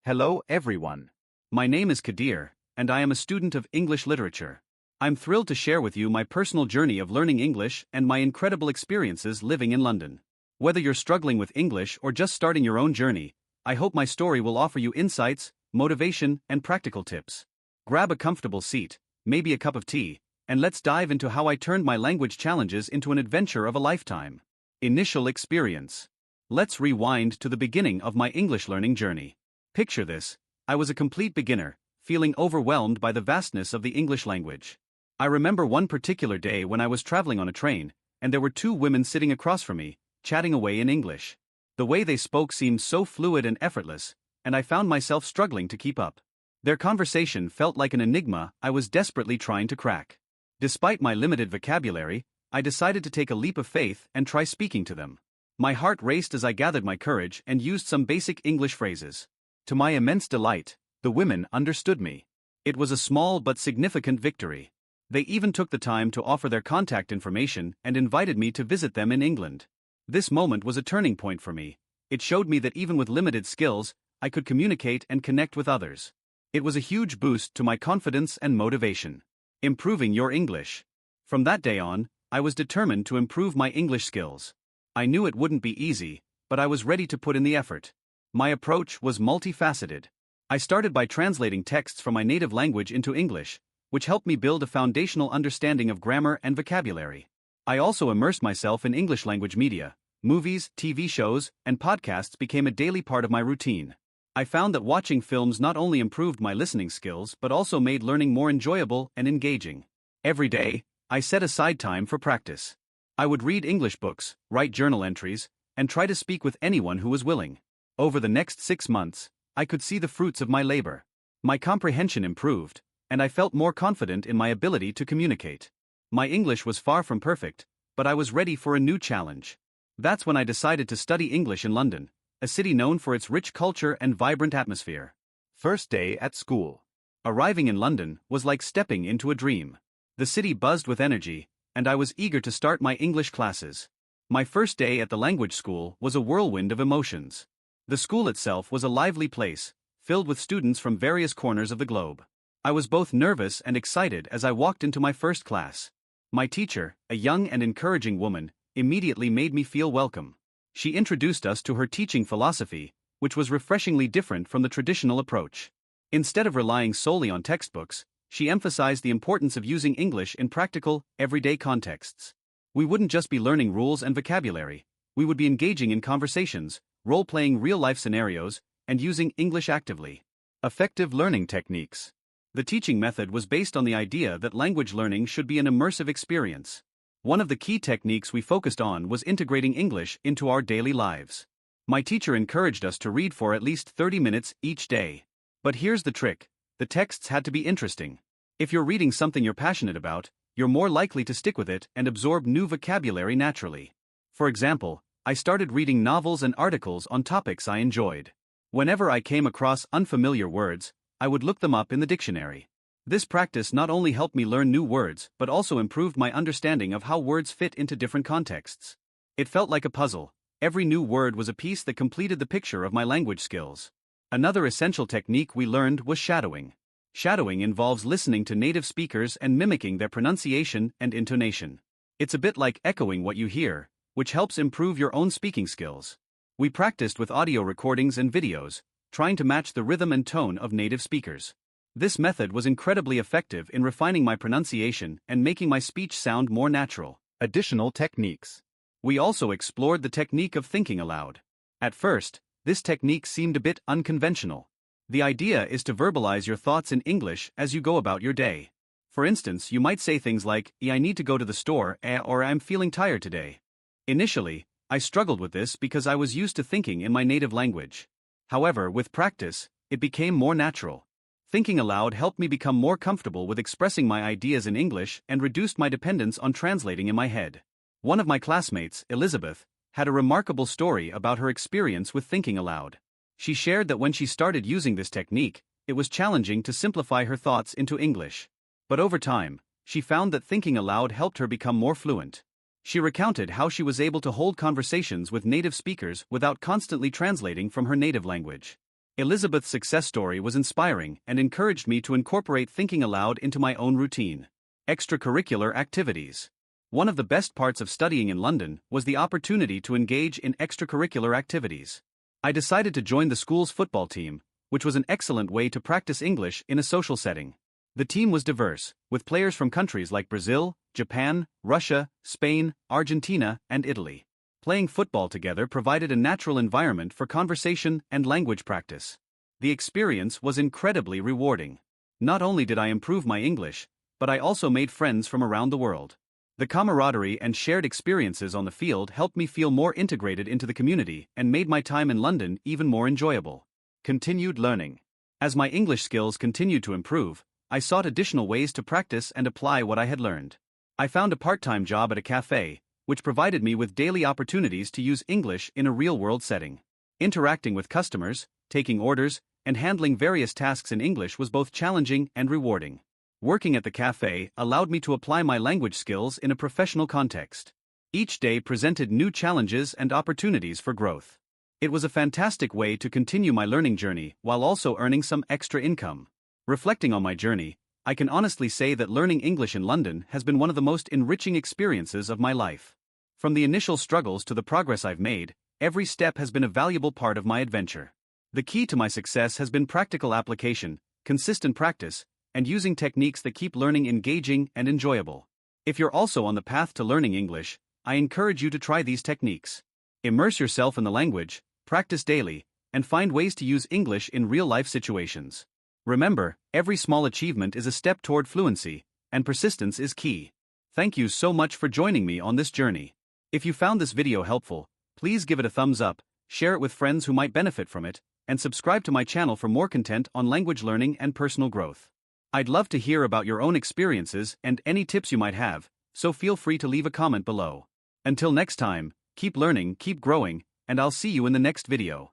Hello everyone. My name is Kadir, and I am a student of English literature. I'm thrilled to share with you my personal journey of learning English and my incredible experiences living in London. Whether you're struggling with English or just starting your own journey, I hope my story will offer you insights, motivation, and practical tips. Grab a comfortable seat, maybe a cup of tea, and let's dive into how I turned my language challenges into an adventure of a lifetime. Initial experience. Let's rewind to the beginning of my English learning journey. Picture this: I was a complete beginner, feeling overwhelmed by the vastness of the English language. I remember one particular day when I was traveling on a train, and there were two women sitting across from me, chatting away in English. The way they spoke seemed so fluid and effortless, and I found myself struggling to keep up. Their conversation felt like an enigma I was desperately trying to crack. Despite my limited vocabulary, I decided to take a leap of faith and try speaking to them. My heart raced as I gathered my courage and used some basic English phrases. To my immense delight, the women understood me. It was a small but significant victory. They even took the time to offer their contact information and invited me to visit them in England. This moment was a turning point for me. It showed me that even with limited skills, I could communicate and connect with others. It was a huge boost to my confidence and motivation. Improving your English. From that day on, I was determined to improve my English skills. I knew it wouldn't be easy, but I was ready to put in the effort. My approach was multifaceted. I started by translating texts from my native language into English, which helped me build a foundational understanding of grammar and vocabulary. I also immersed myself in English language media. Movies, TV shows, and podcasts became a daily part of my routine. I found that watching films not only improved my listening skills but also made learning more enjoyable and engaging. Every day, I set aside time for practice. I would read English books, write journal entries, and try to speak with anyone who was willing. Over the next 6 months, I could see the fruits of my labor. My comprehension improved, and I felt more confident in my ability to communicate. My English was far from perfect, but I was ready for a new challenge. That's when I decided to study English in London, a city known for its rich culture and vibrant atmosphere. First day at school. Arriving in London was like stepping into a dream. The city buzzed with energy, and I was eager to start my English classes. My first day at the language school was a whirlwind of emotions. The school itself was a lively place, filled with students from various corners of the globe. I was both nervous and excited as I walked into my first class. My teacher, a young and encouraging woman, immediately made me feel welcome. She introduced us to her teaching philosophy, which was refreshingly different from the traditional approach. Instead of relying solely on textbooks, she emphasized the importance of using English in practical, everyday contexts. We wouldn't just be learning rules and vocabulary, we would be engaging in conversations, role-playing real-life scenarios, and using English actively. Effective learning techniques. The teaching method was based on the idea that language learning should be an immersive experience. One of the key techniques we focused on was integrating English into our daily lives. My teacher encouraged us to read for at least 30 minutes each day. But here's the trick: the texts had to be interesting. If you're reading something you're passionate about, you're more likely to stick with it and absorb new vocabulary naturally. For example, I started reading novels and articles on topics I enjoyed. Whenever I came across unfamiliar words, I would look them up in the dictionary. This practice not only helped me learn new words but also improved my understanding of how words fit into different contexts. It felt like a puzzle. Every new word was a piece that completed the picture of my language skills. Another essential technique we learned was shadowing. Shadowing involves listening to native speakers and mimicking their pronunciation and intonation. It's a bit like echoing what you hear, which helps improve your own speaking skills. We practiced with audio recordings and videos, trying to match the rhythm and tone of native speakers. This method was incredibly effective in refining my pronunciation and making my speech sound more natural. Additional techniques. We also explored the technique of thinking aloud. At first, this technique seemed a bit unconventional. The idea is to verbalize your thoughts in English as you go about your day. For instance, you might say things like, I need to go to the store, or I'm feeling tired today. Initially, I struggled with this because I was used to thinking in my native language. However, with practice, it became more natural. Thinking aloud helped me become more comfortable with expressing my ideas in English and reduced my dependence on translating in my head. One of my classmates, Elizabeth, had a remarkable story about her experience with thinking aloud. She shared that when she started using this technique, it was challenging to simplify her thoughts into English. But over time, she found that thinking aloud helped her become more fluent. She recounted how she was able to hold conversations with native speakers without constantly translating from her native language. Elizabeth's success story was inspiring and encouraged me to incorporate thinking aloud into my own routine. Extracurricular activities. One of the best parts of studying in London was the opportunity to engage in extracurricular activities. I decided to join the school's football team, which was an excellent way to practice English in a social setting. The team was diverse, with players from countries like Brazil, Japan, Russia, Spain, Argentina, and Italy. Playing football together provided a natural environment for conversation and language practice. The experience was incredibly rewarding. Not only did I improve my English, but I also made friends from around the world. The camaraderie and shared experiences on the field helped me feel more integrated into the community and made my time in London even more enjoyable. Continued learning. As my English skills continued to improve, I sought additional ways to practice and apply what I had learned. I found a part-time job at a cafe, which provided me with daily opportunities to use English in a real-world setting. Interacting with customers, taking orders, and handling various tasks in English was both challenging and rewarding. Working at the cafe allowed me to apply my language skills in a professional context. Each day presented new challenges and opportunities for growth. It was a fantastic way to continue my learning journey while also earning some extra income. Reflecting on my journey, I can honestly say that learning English in London has been one of the most enriching experiences of my life. From the initial struggles to the progress I've made, every step has been a valuable part of my adventure. The key to my success has been practical application, consistent practice, and using techniques that keep learning engaging and enjoyable. If you're also on the path to learning English, I encourage you to try these techniques. Immerse yourself in the language, practice daily, and find ways to use English in real-life situations. Remember, every small achievement is a step toward fluency, and persistence is key. Thank you so much for joining me on this journey. If you found this video helpful, please give it a thumbs up, share it with friends who might benefit from it, and subscribe to my channel for more content on language learning and personal growth. I'd love to hear about your own experiences and any tips you might have, so feel free to leave a comment below. Until next time, keep learning, keep growing, and I'll see you in the next video.